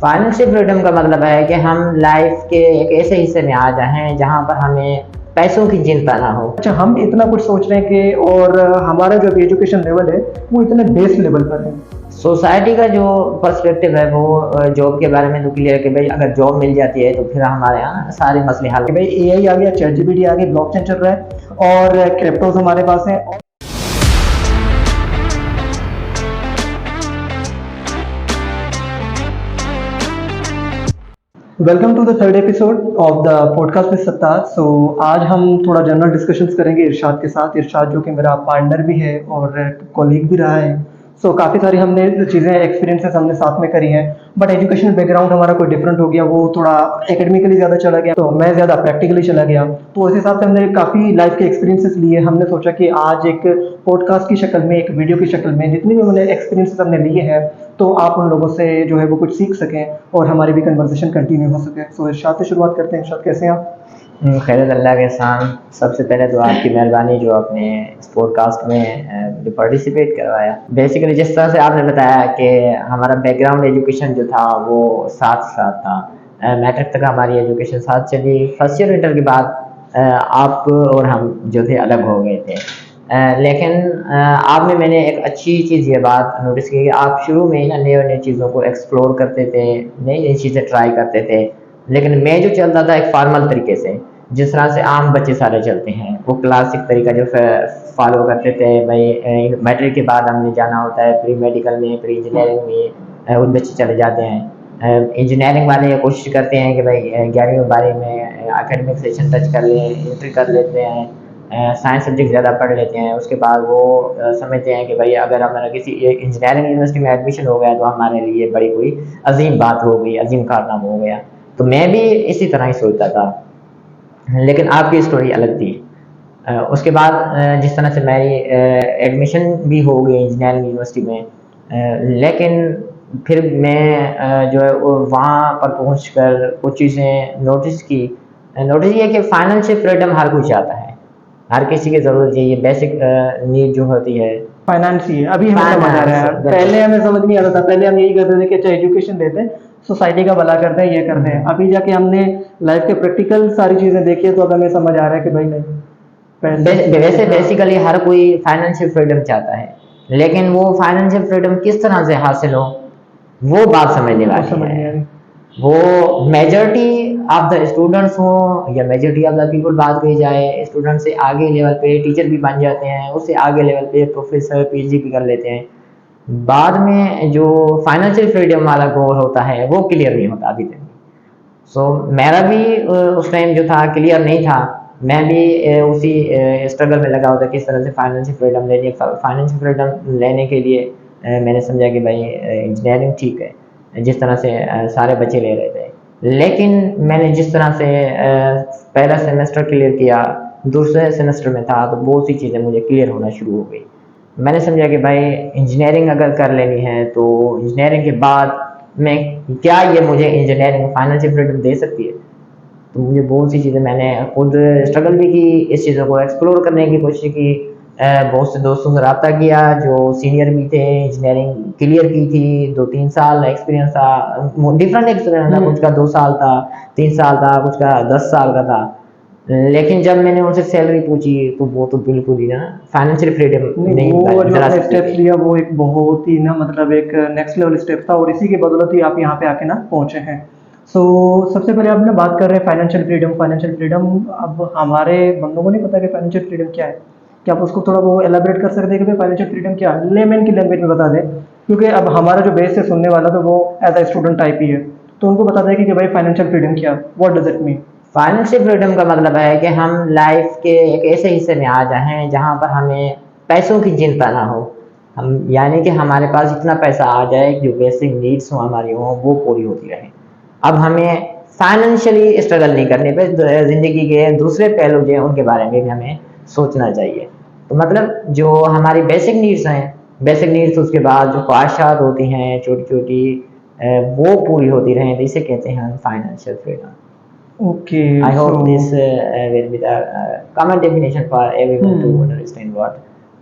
Financial freedom का मतलब है कि हम लाइफ के एक ऐसे हिस्से में आ जाएं जहां पर हमें पैसों की चिंता ना हो। अच्छा, हम इतना कुछ सोच रहे हैं कि और हमारा जो अभी एजुकेशन लेवल है वो इतने बेस लेवल पर है। सोसाइटी का जो पर्सपेक्टिव है वो जॉब के बारे में तो क्लियर है कि भाई अगर जॉब मिल जाती है तो फिर हमारे यहाँ सारे मसले हल। कि भाई एआई आ गया, चैट जीपीटी आ गई, ब्लॉकचेन चल रहा है और क्रिप्टोज हमारे पास है। Welcome to the third episode of the podcast with Sattar. सो आज हम थोड़ा जनरल डिस्कशंस करेंगे इरशाद के साथ। इरशाद जो कि मेरा पार्टनर भी है और कॉलीग भी रहा है। सो काफ़ी सारी हमने चीज़ें एक्सपीरियंसेस हमने साथ में करी हैं, बट एजुकेशनल बैकग्राउंड हमारा कोई डिफरेंट हो गया। वो थोड़ा एकेडमिकली ज़्यादा चला गया तो मैं ज़्यादा प्रैक्टिकली चला गया। तो उस हिसाब से हमने काफ़ी लाइफ के एक्सपीरियंसेस लिए। हमने सोचा कि आज एक पॉडकास्ट की शक्ल में, एक वीडियो की शक्ल में जितनी भी हमने एक्सपीरियंसेस हमने लिए हैं तो आप उन लोगों से जो है वो कुछ सीख सकें और हमारी भी कन्वर्सेशन कंटिन्यू हो सके। सो इरशाद से शुरुआत करते हैं। इरशाद, कैसे हैं आप? खैर अल्लाह के एहसान। सबसे पहले तो आपकी मेहरबानी जो आपने इस पॉडकास्ट में जो पार्टिसिपेट करवाया। बेसिकली जिस तरह से आपने बताया कि हमारा बैकग्राउंड एजुकेशन जो था वो साथ साथ था। मैट्रिक तक हमारी एजुकेशन साथ चली। फर्स्ट ईयर इंटर के बाद आप और हम जो थे अलग हो गए थे। लेकिन आप में मैंने एक अच्छी चीज़ ये बात नोटिस की कि आप शुरू में ही ना नई नई चीज़ों को एक्सप्लोर करते थे, नई नई चीज़ें ट्राई करते थे। लेकिन मैं जो चलता था एक फॉर्मल तरीके से, जिस तरह से आम बच्चे सारे चलते हैं, वो क्लासिक तरीका जो फॉलो करते थे। भाई मैट्रिक के बाद हमने जाना होता है प्री मेडिकल में, प्री इंजीनियरिंग में, उन बच्चे चले जाते हैं। इंजीनियरिंग वाले ये कोशिश करते हैं कि भाई 11वीं 12वीं में एकेडमिक सेशन टच कर लें, एंट्री कर लेते हैं, साइंस सब्जेक्ट ज़्यादा पढ़ लेते हैं। उसके बाद वो समझते हैं कि भाई अगर हमारा किसी एक इंजीनियरिंग यूनिवर्सिटी में एडमिशन हो गया तो हमारे लिए बड़ी कोई अजीम बात हो गई, अजीम कारनामा हो गया। तो मैं भी इसी तरह ही सोचता था, लेकिन आपकी स्टोरी अलग थी। उसके बाद जिस तरह से मेरी एडमिशन भी हो गई इंजीनियरिंग यूनिवर्सिटी में, लेकिन फिर मैं जो है वहाँ पर पहुँच कर कुछ चीज़ें नोटिस की। नोटिस ये कि फाइनेंशियल फ्रीडम हर कोई चाहता है, हर किसी की ज़रूरत है। ये बेसिक नीड जो होती है फाइनेंस ही है। अभी हमें समझ आ रहा है, फाइनेंस। पहले हमें समझ नहीं आता था। पहले हम यही करते थे कि अच्छा एजुकेशन देते हैं, सोसाइटी का भला करते हैं, ये करते हैं। अभी जाके हमने लाइफ के प्रैक्टिकल सारी चीज़ें देखी है तो अब हमें समझ आ रहा है कि भाई नहीं, वैसे पैसे। बेसिकली हर कोई फाइनेंशियल फ्रीडम चाहता है, लेकिन वो फाइनेंशियल फ्रीडम किस तरह से हासिल हो वो बात समझने वो वाली समझ है। नहीं आ रही। वो मेजॉरिटी ऑफ द स्टूडेंट्स हो या मेजॉरिटी ऑफ द पीपल बात कही जाए, स्टूडेंट से आगे लेवल पे टीचर भी बन जाते हैं, उससे आगे लेवल पे प्रोफेसर पीएचडी भी कर लेते हैं। बाद में जो फाइनेंशियल फ्रीडम वाला गोल होता है वो क्लियर नहीं होता अभी तक। सो मेरा भी उस टाइम जो था क्लियर नहीं था। मैं भी उसी स्ट्रगल में लगा हुआ था किस तरह से फाइनेंशियल फ्रीडम लेनी है। फाइनेंशियल फ्रीडम लेने के लिए मैंने समझा कि भाई इंजीनियरिंग ठीक है, जिस तरह से सारे बच्चे ले रहे थे। लेकिन मैंने जिस तरह से पहला सेमेस्टर क्लियर किया, दूसरे सेमेस्टर में था तो बहुत सी चीज़ें मुझे क्लियर होना शुरू हो गई। मैंने समझा कि भाई इंजीनियरिंग अगर कर लेनी है तो इंजीनियरिंग के बाद में क्या ये मुझे इंजीनियरिंग फाइनेंशियल फ्रीडम दे सकती है। तो मुझे बहुत सी चीज़ें मैंने खुद स्ट्रगल भी की, इस चीज़ों को एक्सप्लोर करने की कोशिश की। बहुत से दोस्तों से रब्ता किया जो सीनियर भी थे, इंजीनियरिंग क्लियर की थी, 2-3 साल एक्सपीरियंस था। डिफरेंट एक्सपीरियंस था, कुछ का 2 साल था, 3 साल था, कुछ का 10 साल का था। लेकिन जब मैंने उनसे सैलरी पूछी तो वो तो बिल्कुल ही ना फाइनेंशियल फ्रीडम नहीं, नहीं वो जो दिला आपने सकते स्टेप्स थे। लिया वो एक बहुत ही ना, मतलब एक नेक्स्ट लेवल स्टेप था और इसी की बदौलत ही आप यहाँ पे आके ना पहुँचे हैं। सो सबसे पहले आप ना बात कर रहे हैं फाइनेंशियल फ्रीडम। फाइनेंशियल फ्रीडम, अब हमारे बंदों को नहीं पता कि फाइनेंशियल फ्रीडम क्या है। क्या आप उसको थोड़ा वो एलाबरेट कर सकते हैं कि भाई फाइनेंशियल फ्रीडम क्या है, लेमैन की लैंग्वेज में बता दें? क्योंकि अब हमारा जो बेस है सुनने वाला तो वो एज अ स्टूडेंट टाइप ही है, तो उनको बता दें कि भाई फाइनेंशियल फ्रीडम क्या, what does it mean. Financial freedom का मतलब है कि हम लाइफ के एक ऐसे हिस्से में आ जाएं जहां पर हमें पैसों की चिंता ना हो। हम यानी कि हमारे पास इतना पैसा आ जाए कि जो बेसिक नीड्स हो हमारी हो वो पूरी होती रहे। अब हमें फाइनेंशियली स्ट्रगल नहीं करने पे ज़िंदगी के दूसरे पहलू जो हैं उनके बारे में भी हमें सोचना चाहिए। तो मतलब जो हमारी बेसिक नीड्स हैं, बेसिक नीड्स उसके बाद जो ख्वाहिशात होती हैं छोटी छोटी, वो पूरी होती रहें, तो इसे कहते हैं हम financial freedom. Okay. I so hope this will be the common definition for everyone to understand what.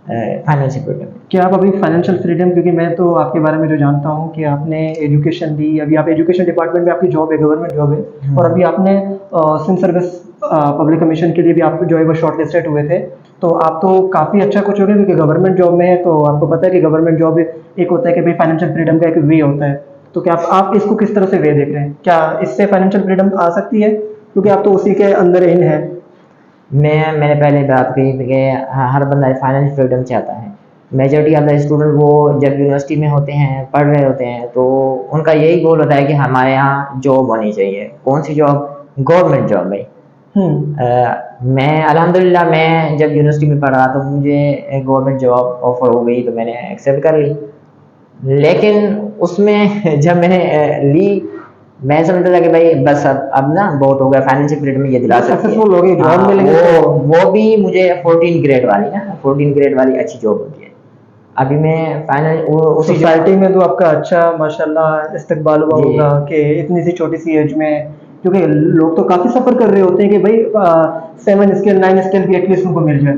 Financial freedom. क्या आप अभी फाइनेंशियल फ्रीडम, क्योंकि मैं तो आपके बारे में जो जानता हूँ कि आपने एजुकेशन ली, अभी आप एजुकेशन डिपार्टमेंट में आपकी जॉब है, गवर्नमेंट जॉब है, और अभी आपने सिविल सर्विस पब्लिक कमीशन के लिए भी आप जो है वो शॉर्ट लिस्टेड हुए थे। तो आप तो काफ़ी अच्छा कुछ हो गया, क्योंकि गवर्नमेंट जॉब में है तो आपको पता है कि गवर्नमेंट जॉब एक होता है कि भाई फाइनेंशियल फ्रीडम का एक वे होता है। तो क्या आप इसको किस तरह से वे देख रहे हैं? क्या इससे फाइनेंशियल फ्रीडम आ सकती है, क्योंकि आप तो उसी के अंदर इन है? मैंने पहले बात कही थी कि हर बंदा फाइनेंशियल फ्रीडम चाहता है। मेजॉरिटी ऑफ द स्टूडेंट वो जब यूनिवर्सिटी में होते हैं, पढ़ रहे होते हैं, तो उनका यही गोल होता है कि हमारे यहाँ जॉब होनी चाहिए। कौन सी जॉब? गवर्नमेंट जॉब भाई। मैं अल्हम्दुलिल्लाह मैं जब यूनिवर्सिटी में पढ़ रहा तो मुझे गवर्नमेंट जॉब ऑफर हो गई, तो मैंने एक्सेप्ट कर ली। लेकिन उसमें जब मैंने ली, मैं समझता था कि भाई बस अब ना बहुत हो गया, फाइनेंशियल फ्रीडम ये दिला सकती है। सक्सेसफुल हो गई, जॉब हाँ, मिलेंगे वो भी मुझे 14 ग्रेड वाली ना, 14 ग्रेड वाली अच्छी जॉब होती है। अभी मैं फाइनल उसी सोसाइटी में तो आपका अच्छा माशाल्लाह इस्तकबाल हुआ जी। होगा कि इतनी सी छोटी सी एज में, क्योंकि लोग तो काफ़ी सफ़र कर रहे होते हैं कि भाई 7 स्केल 9 स्केल भी एटलीस्ट उनको मिल जाए।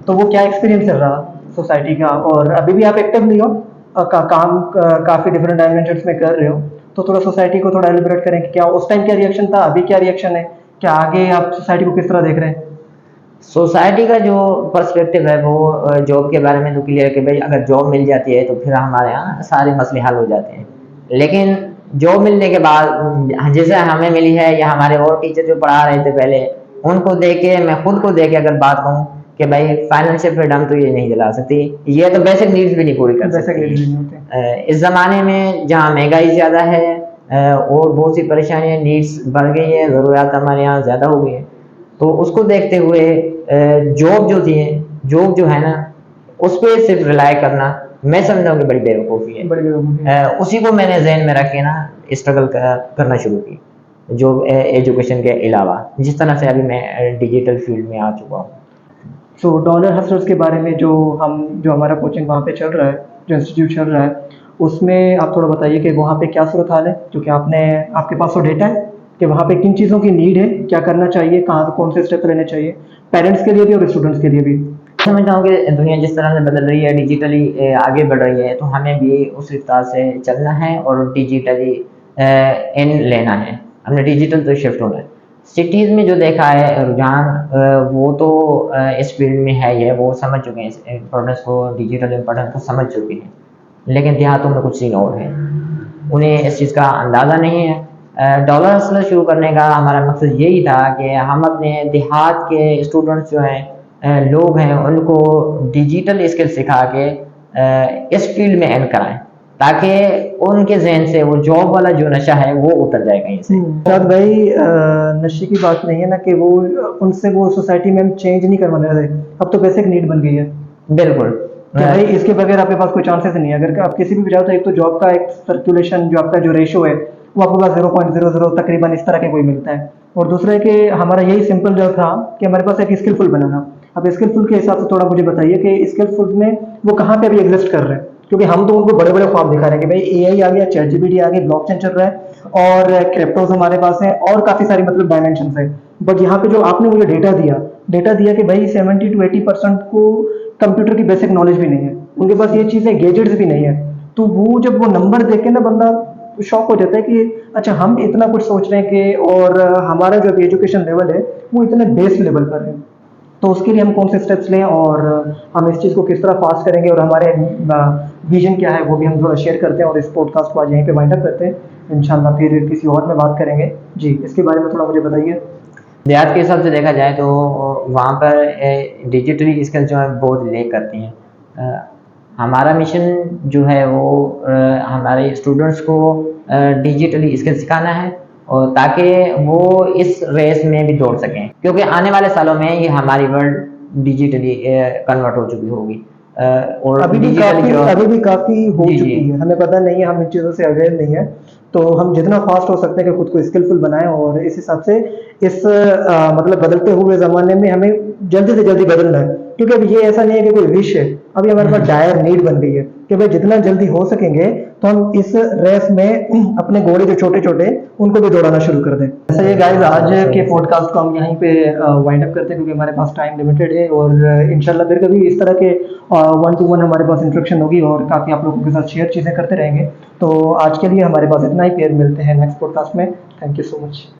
तो वो क्या एक्सपीरियंस चल रहा सोसाइटी का? और अभी भी आप एक्टिव नहीं हो, काम काफ़ी डिफरेंट डायमेंशंस में कर रहे हो, तो थोड़ा सोसाइटी को थोड़ा एलिब्रेट करें कि क्या उस टाइम क्या रिएक्शन था, अभी क्या रिएक्शन है, क्या आगे आप सोसाइटी को किस तरह देख रहे हैं? सोसाइटी का जो पर्सपेक्टिव है वो जॉब के बारे में तो क्लियर है कि भाई अगर जॉब मिल जाती है तो फिर हमारे यहाँ सारे मसले हल हो जाते हैं। लेकिन जॉब मिलने के बाद जैसे हमें मिली है, या हमारे और टीचर जो पढ़ा रहे थे पहले, उनको देख के, मैं खुद को देख के अगर बात कहूँ कि भाई फाइनेंशियल फ्रीडम तो ये नहीं दिला सकती, ये तो बेसिक नीड्स भी नहीं पूरी कर वैसे सकती। नहीं होते। इस ज़माने में जहाँ महंगाई ज़्यादा है और बहुत सी परेशानियाँ, नीड्स बढ़ गई है, ज़रूरत हमारे यहाँ ज़्यादा हो गई है, तो उसको देखते हुए जॉब जो थी, जॉब जो है ना, उस पर सिर्फ रिलाई करना मैं समझता हूँ कि बड़ी बेवकूफ़ी है। बड़ी बेवकूफ़ी। उसी को मैंने जहन में रख के ना स्ट्रगल करना शुरू की, जो एजुकेशन के अलावा, जिस तरह से अभी मैं डिजिटल फील्ड में आ चुका हूँ। सो डॉलर हसलर्स के बारे में जो हमारा कोचिंग वहाँ पे चल रहा है, जो इंस्टीट्यूट चल रहा है, उसमें आप थोड़ा बताइए कि वहाँ पे क्या सूरत हाल है, क्योंकि आपके पास तो डेटा है कि वहाँ पे किन चीज़ों की नीड है, क्या करना चाहिए, कहाँ कौन से स्टेप लेने चाहिए पेरेंट्स के लिए भी और स्टूडेंट्स के लिए भी। समझता हूँ कि दुनिया जिस तरह से बदल रही है, डिजिटली आगे बढ़ रही है, तो हमें भी उस रफ्तार से चलना है और डिजिटली इन लेना है, हमने डिजिटल तो शिफ्ट होना है। सिटीज़ में जो देखा है रुझान, वो तो इस फील्ड में है ही है, वो समझ चुके हैं इस इम्पोर्टेंस को, डिजिटल इम्पोर्टेंस को समझ चुके हैं। लेकिन देहातों में कुछ सीन और है, उन्हें इस चीज़ का अंदाज़ा नहीं है। डॉलर हसलर शुरू करने का हमारा मकसद यही था कि हम अपने देहात के स्टूडेंट्स जो हैं, लोग हैं, उनको डिजिटल स्किल सिखा के इस फील्ड में एंड कराएं, ताकि उनके जहन से वो जॉब वाला जो नशा है वो उतर जाए कहीं से। शायद भाई नशे की बात नहीं है ना कि वो उनसे वो सोसाइटी में हम चेंज नहीं करवाने रहे, अब तो बेसिक नीड बन गई है बिल्कुल। कि भाई इसके बगैर आपके पास कोई चांसेस नहीं है। अगर आप किसी भी वजह से, एक तो जॉब का एक सर्कुलेशन जो आपका जो रेशो है वो आपके पास 0.00 तकरीबन इस तरह के कोई मिलता है, और दूसरा है कि हमारा यही सिंपल जो था कि हमारे पास एक स्किलफुल बनाना। अब स्किलफुल के हिसाब से थोड़ा मुझे बताइए कि स्किलफुल में वो कहाँ पे अभी एग्जिस्ट कर रहे हैं, क्योंकि हम तो उनको बड़े बड़े ख्वाब दिखा रहे हैं कि भाई एआई आ गया, चैट जीपीटी आ गया, ब्लॉकचेन चल रहा है और क्रिप्टोज हमारे पास है और काफी सारी मतलब डायमेंशन है। बट यहाँ पे जो आपने मुझे डेटा दिया कि भाई 70 to 80% को कंप्यूटर की बेसिक नॉलेज भी नहीं है, उनके पास ये चीजें गैजेट्स भी नहीं है। तो वो जब वो नंबर देख के ना बंदा शॉक हो जाता है कि अच्छा हम इतना कुछ सोच रहे हैं कि, और हमारा जो एजुकेशन लेवल है वो इतने बेस लेवल पर है। तो उसके लिए हम कौन से स्टेप्स लें और हम इस चीज़ को किस तरह फास्ट करेंगे, और हमारे विजन क्या है वो भी हम थोड़ा शेयर करते हैं, और इस पॉडकास्ट को आज यहीं पे वाइंड अप करते हैं। इंशाल्लाह फिर किसी और में बात करेंगे। जी, इसके बारे में थोड़ा मुझे बताइए। देहात के हिसाब से देखा जाए तो वहाँ पर डिजिटली स्किल्स जो है बहुत लेक करती हैं। हमारा मिशन जो है वो हमारे स्टूडेंट्स को डिजिटली स्किल सिखाना है, और ताकि वो इस रेस में भी दौड़ सकें, क्योंकि आने वाले सालों में ये हमारी वर्ल्ड डिजिटली कन्वर्ट हो चुकी होगी। और अभी भी काफी हो जी चुकी है, हमें पता नहीं है, हम इन चीज़ों से अवेयर नहीं है। तो हम जितना फास्ट हो सकते हैं कि खुद को स्किलफुल बनाएं, और इस हिसाब से इस मतलब बदलते हुए ज़माने में हमें जल्दी से जल्दी बदलना है, क्योंकि अब ये ऐसा नहीं है कि कोई विश है, अभी हमारे पास डायर नीड बन गई है कि भाई जितना जल्दी हो सकेंगे तो हम इस रेस में अपने घोड़े जो छोटे छोटे उनको भी दौड़ाना शुरू कर दें। ऐसा ये गाइस आज के पॉडकास्ट को हम यहीं पे वाइंड अप करते हैं क्योंकि हमारे पास टाइम लिमिटेड है, और इंशाल्लाह फिर कभी इस तरह के 1-to-1 हमारे पास इंट्रैक्शन होगी और काफ़ी आप लोगों के साथ शेयर चीज़ें करते रहेंगे। तो आज के लिए हमारे पास इतना ही, फिर मिलते हैं नेक्स्ट पॉडकास्ट में। Thank you so much.